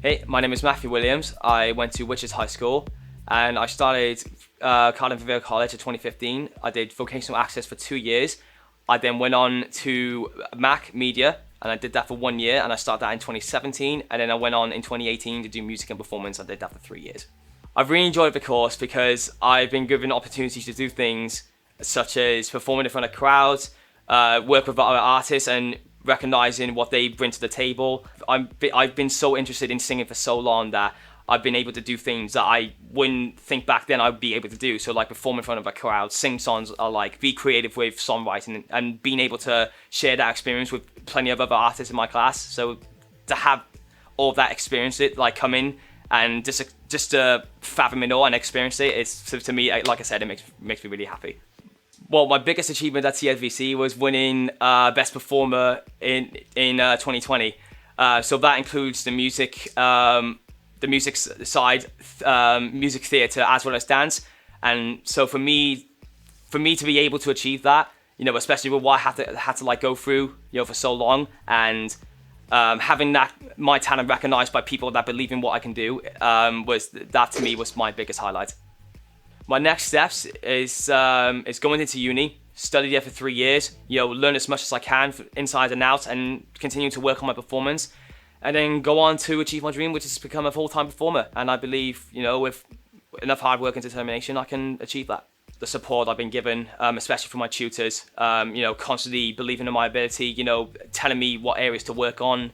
Hey, my name is Matthew Williams. I went to Witches High School and I started Cardiff and Vale College in 2015. I did vocational access for 2 years. I then went on to Mac Media and I did that for 1 year, and I started that in 2017, and then I went on in 2018 to do music and performance. I did that for 3 years. I've really enjoyed the course because I've been given opportunities to do things such as performing in front of crowds, work with other artists and recognizing what they bring to the table. I've been so interested in singing for so long that I've been able to do things that I wouldn't think back then I'd be able to do. So like perform in front of a crowd, sing songs, or like be creative with songwriting, and being able to share that experience with plenty of other artists in my class. So to have all that experience, it like come in and just to fathom it all and experience it, it's to me, like I said, it makes me really happy. Well, my biggest achievement at CAVC was winning Best Performer in 2020. So that includes the music side, music theatre, as well as dance. And so for me to be able to achieve that, especially with what I had to like go through, for so long, and having my talent recognised by people that believe in what I can do, to me was my biggest highlight. My next steps is going into uni, study there for 3 years, learn as much as I can inside and out, and continue to work on my performance, and then go on to achieve my dream, which is to become a full-time performer. And I believe, with enough hard work and determination, I can achieve that. The support I've been given, especially from my tutors, constantly believing in my ability, telling me what areas to work on,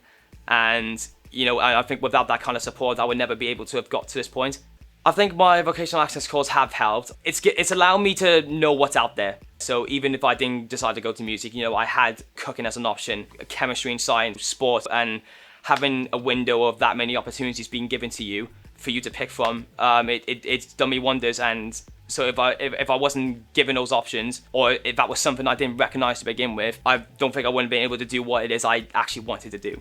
and I think without that kind of support, I would never be able to have got to this point. I think my vocational access course have helped. It's allowed me to know what's out there. So even if I didn't decide to go to music, I had cooking as an option, chemistry and science, sport, and having a window of that many opportunities being given to you for you to pick from, it's done me wonders. And so if I wasn't given those options, or if that was something I didn't recognise to begin with, I don't think I wouldn't be able to do what it is I actually wanted to do.